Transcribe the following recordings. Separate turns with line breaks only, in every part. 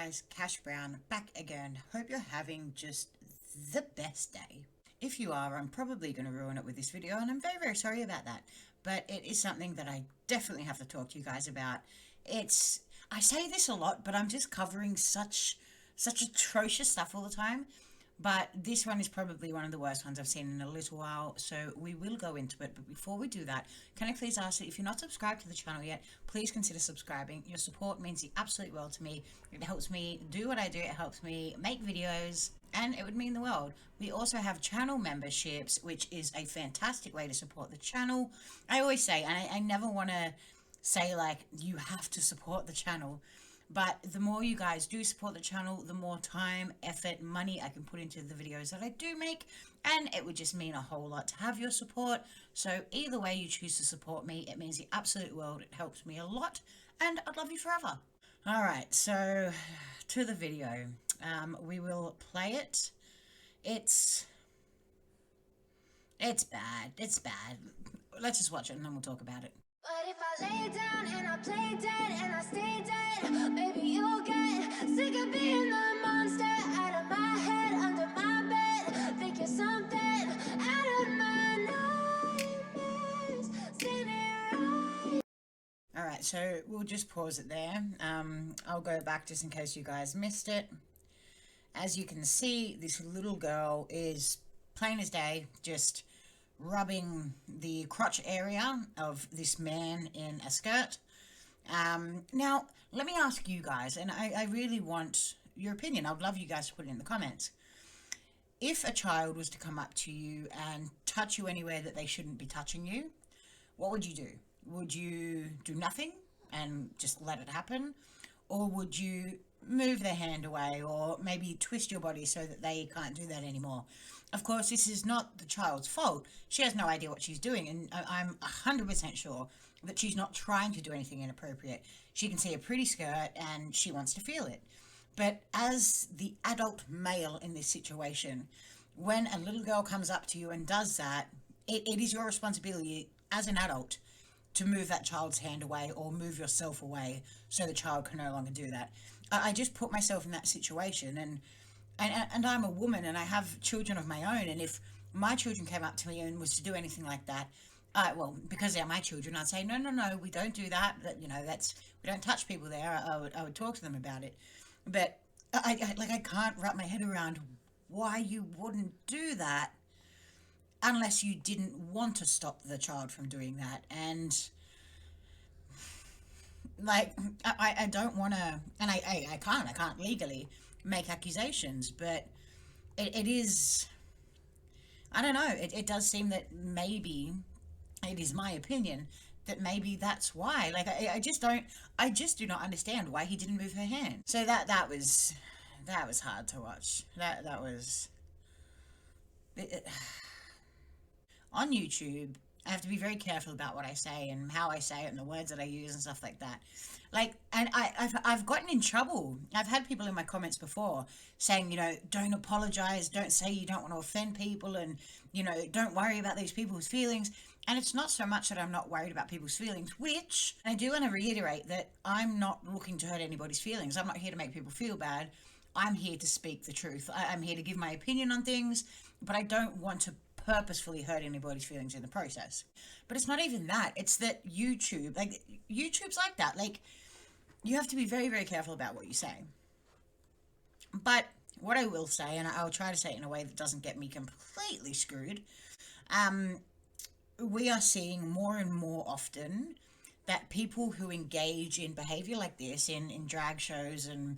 guys, Cash Brown back again. Hope you're having just the best day. If you are, I'm probably going to ruin it with this video, and I'm very, very sorry about that. But it is something that I definitely have to talk to you guys about. I say this a lot, but I'm just covering such atrocious stuff all the time. But this one is probably one of the worst ones I've seen in a little while, so we will go into it. But before we do that, can I please ask that if you're not subscribed to the channel yet, please consider subscribing. Your support means the absolute world to me. It helps me do what I do, it helps me make videos, and it would mean the world. We also have channel memberships, which is a fantastic way to support the channel. I always say, and I never want to say like, you have to support the channel. But the more you guys do support the channel, the more time, effort, money I can put into the videos that I do make. And it would just mean a whole lot to have your support. So either way you choose to support me, it means the absolute world. It helps me a lot. And I'd love you forever. Alright, so to the video. We will play it. It's bad. It's bad. Let's just watch it and then we'll talk about it.
But if I lay down and I play dead and I stay dead, maybe you'll get sick of being the monster out of my head, under my bed. Think you're something out of my nightmares. Seen it right.
Alright, so we'll just pause it there. I'll go back just in case you guys missed it. As you can see, this little girl is plain as day, just rubbing the crotch area of this man in a skirt. Now, let me ask you guys, and I really want your opinion. I'd love you guys to put it in the comments. If a child was to come up to you and touch you anywhere that they shouldn't be touching you, what would you do? Would you do nothing and just let it happen? Or would you move their hand away, or maybe twist your body so that they can't do that anymore? Of course, this is not the child's fault. She has no idea what she's doing, and I'm 100% sure that she's not trying to do anything inappropriate. She can see a pretty skirt and she wants to feel it. But as the adult male in this situation, when a little girl comes up to you and does that, it is your responsibility as an adult to move that child's hand away or move yourself away so the child can no longer do that. I just put myself in that situation, and I'm a woman and I have children of my own, and if my children came up to me and was to do anything like that, well, because they're my children, I'd say, no, we don't do that. You know, we don't touch people there. I would talk to them about it. But I can't wrap my head around why you wouldn't do that unless you didn't want to stop the child from doing that. And like, I don't want to, and I can't legally make accusations, but it is, I don't know, it does seem that maybe, it is my opinion, that maybe that's why. Like, I just do not understand why he didn't move her hand. So that was hard to watch. That was, on YouTube, I have to be very careful about what I say and how I say it and the words that I use and stuff like that. Like, and I've gotten in trouble. I've had people in my comments before saying, you know, don't apologize, don't say you don't want to offend people, and, you know, don't worry about these people's feelings. And it's not so much that I'm not worried about people's feelings, which I do want to reiterate that I'm not looking to hurt anybody's feelings. I'm not here to make people feel bad. I'm here to speak the truth. I'm here to give my opinion on things, but I don't want to purposefully hurt anybody's feelings in the process. But it's not even that. It's that YouTube's like that. Like, you have to be very, very careful about what you say. But what I will say, and I'll try to say it in a way that doesn't get me completely screwed, we are seeing more and more often that people who engage in behavior like this, in drag shows, and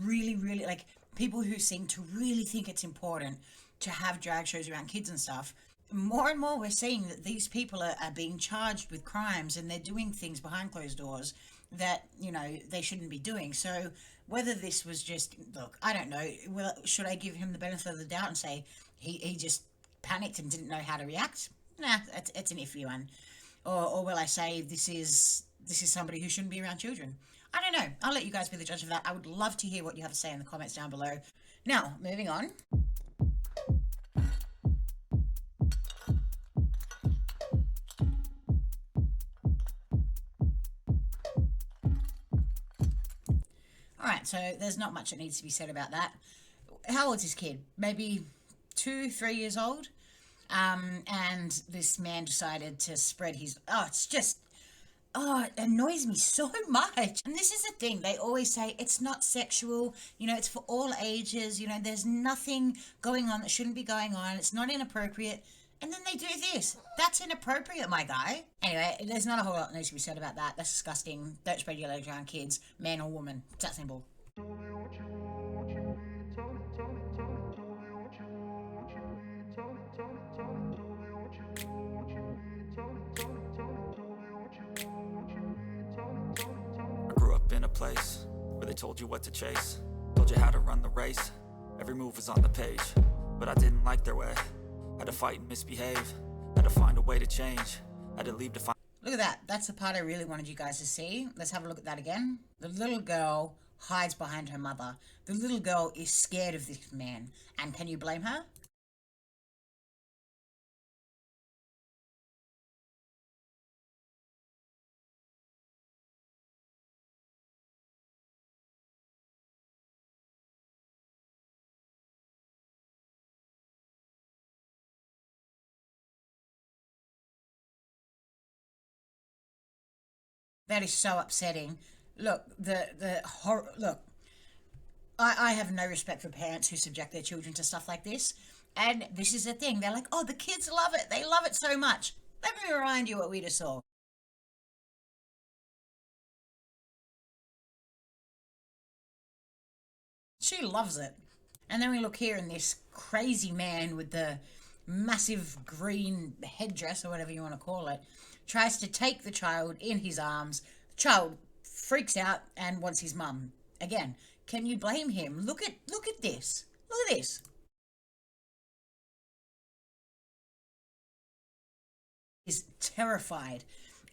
really, really, like, people who seem to really think it's important to have drag shows around kids and stuff, more and more we're seeing that these people are being charged with crimes, and they're doing things behind closed doors that, you know, they shouldn't be doing. So whether this was just, look, I don't know, should I give him the benefit of the doubt and say he just panicked and didn't know how to react? Nah, it's an iffy one. Or will I say this is somebody who shouldn't be around children? I don't know. I'll let you guys be the judge of that. I would love to hear what you have to say in the comments down below. Now, moving on. All right, so there's not much that needs to be said about that. How old's this kid? Maybe 2, 3 years old. And this man decided to spread his. Oh, it's just. Oh, it annoys me so much. And this is the thing, they always say it's not sexual, it's for all ages, there's nothing going on that shouldn't be going on, it's not inappropriate. And then they do this. That's inappropriate, my guy. Anyway, there's not a whole lot that needs to be said about that. That's disgusting. Don't spread your legs around kids, man or woman. It's that simple.
I grew up in a place where they told you what to chase, told you how to run the race. Every move was on the page, but I didn't like their way. Had to fight and misbehave, had to find a way to change, had to leave to find.
Look at that. That's the part I really wanted you guys to see. Let's have a look at that again. The little girl hides behind her mother. The little girl is scared of this man. And can you blame her? That is so upsetting. Look, the horror. Look, I have no respect for parents who subject their children to stuff like this. And this is the thing. They're like, oh, the kids love it. They love it so much. Let me remind you what we just saw. She loves it. And then we look here, and this crazy man with the massive green headdress, or whatever you want to call it, tries to take the child in his arms. The child freaks out and wants his mum. Again, can you blame him? Look at this. Look at this. Is terrified.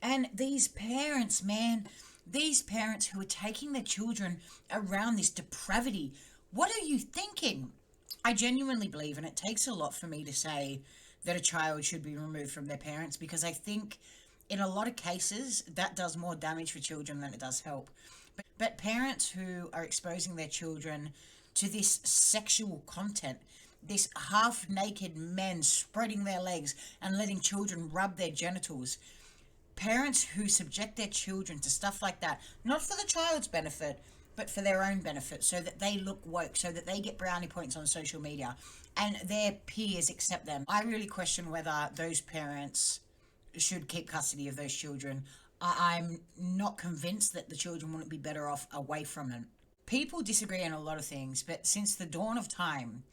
And these parents, man, these parents who are taking their children around this depravity, what are you thinking? I genuinely believe, and it takes a lot for me to say that a child should be removed from their parents, because I think in a lot of cases that does more damage for children than it does help. But parents who are exposing their children to this sexual content, this half naked men spreading their legs and letting children rub their genitals, parents who subject their children to stuff like that, not for the child's benefit, but for their own benefit, so that they look woke, so that they get brownie points on social media and their peers accept them. I really question whether those parents should keep custody of those children. I'm not convinced that the children wouldn't be better off away from it. People disagree on a lot of things, but since the dawn of time,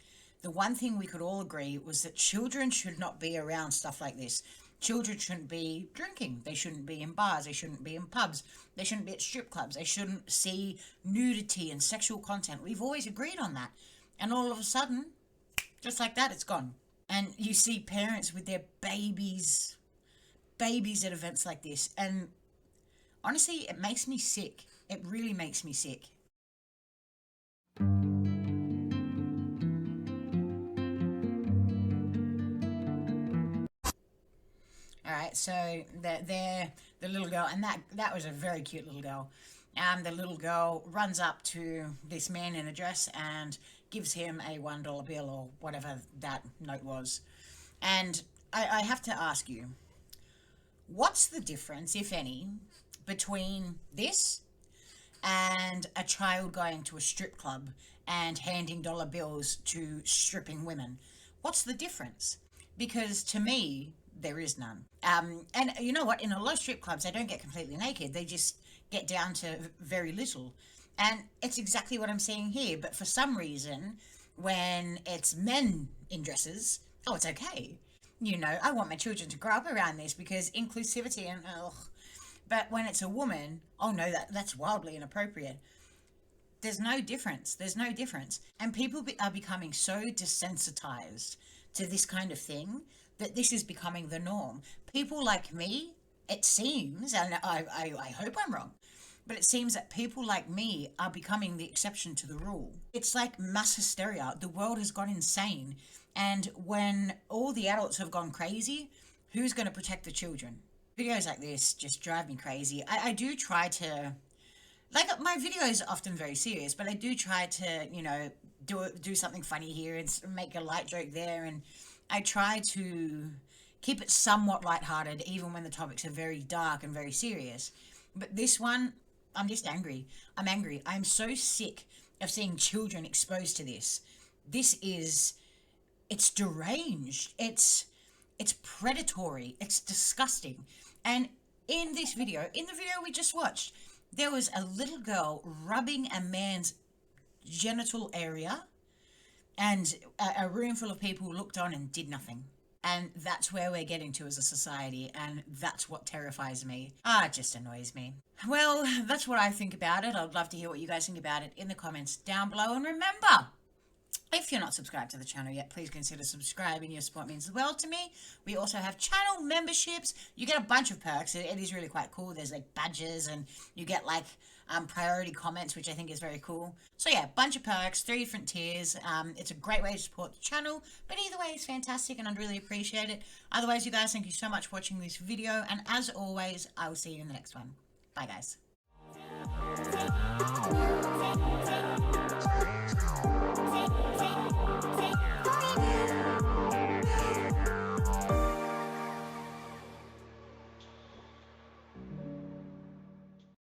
the one thing we could all agree was that children should not be around stuff like this. Children shouldn't be drinking. They shouldn't be in bars. They shouldn't be in pubs. They shouldn't be at strip clubs. They shouldn't see nudity and sexual content. We've always agreed on that. And all of a sudden, just like that, it's gone. And you see parents with their babies at events like this. And honestly, it makes me sick. It really makes me sick. All right, so the little girl, and that was a very cute little girl. The little girl runs up to this man in a dress and gives him a $1 bill or whatever that note was. And I have to ask you, what's the difference, if any, between this and a child going to a strip club and handing dollar bills to stripping women? What's the difference? Because to me, there is none. And you know what? In a lot of strip clubs, they don't get completely naked. They just get down to very little. And it's exactly what I'm seeing here. But for some reason, when it's men in dresses, oh, it's okay. I want my children to grow up around this because inclusivity and ugh. But when it's a woman, oh no, that's wildly inappropriate. There's no difference. There's no difference. And people are becoming so desensitized to this kind of thing that this is becoming the norm. People like me, it seems, and I hope I'm wrong, but it seems that people like me are becoming the exception to the rule. It's like mass hysteria. The world has gone insane. And when all the adults have gone crazy, who's going to protect the children? Videos like this just drive me crazy. I do try to like my videos are often very serious, but I do try to, you know, do something funny here and make a light joke there, and I try to keep it somewhat lighthearted even when the topics are very dark and very serious. But this one, I'm just angry. I'm angry. I'm so sick of seeing children exposed to this. This is, it's deranged. It's predatory. It's disgusting. And in this video, in the video we just watched, there was a little girl rubbing a man's genital area, and a room full of people looked on and did nothing. And that's where we're getting to as a society, and that's what terrifies me. It just annoys me. Well, that's what I think about it. I'd love to hear what you guys think about it in the comments down below. And remember, if you're not subscribed to the channel yet, please consider subscribing. Your support means the world to me. We also have channel memberships. You get a bunch of perks. It is really quite cool. There's like badges, and you get like priority comments, which I think is very cool. So yeah, bunch of perks, 3 different tiers. It's a great way to support the channel, but either way is fantastic, and I'd really appreciate it. Otherwise, you guys, thank you so much for watching this video, and as always, I will see you in the next one. Bye, guys.